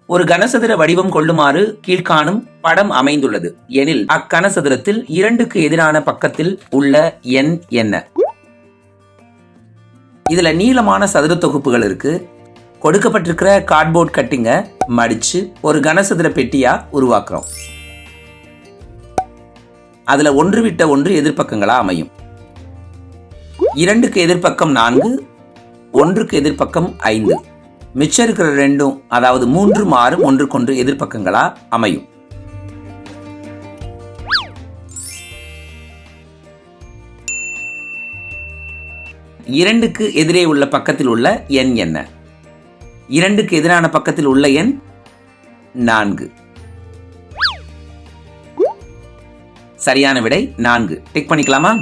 ஒரு கனசதுர வடிவம் கொள்ளுமாறு கீழ்காணும் படம் அமைந்துள்ளது எனில் அக்கனசதுரத்தில் 2க்கு எதிரான பக்கத்தில் உள்ள எண் என்ன? இதுல நீளமான சதுர தொகுப்புகள் இருக்கு. கொடுக்கப்பட்டிருக்கிற கார்ட்போர்ட் கட்டிங்க மடிச்சு ஒரு கனசதுர பெட்டியா உருவாக்குறோம். அதுல ஒன்று விட்ட ஒன்று எதிர்பக்கங்களா அமையும். 2க்கு எதிர்பக்கம் 4, 1க்கு எதிர்பக்கம் 5. மிச்சம் இருக்கிற 2ம் அதாவது 3 6 ஒன்றுக்கொன்று எதிர்பக்கங்களா அமையும். இரண்டுக்கு எதிரே உள்ள பக்கத்தில் உள்ள எண் என்ன? 2க்கு எதிரான பக்கத்தில் உள்ள எண் 4. சரியான விடை 4. டிக் பண்ணிக்கலாமா?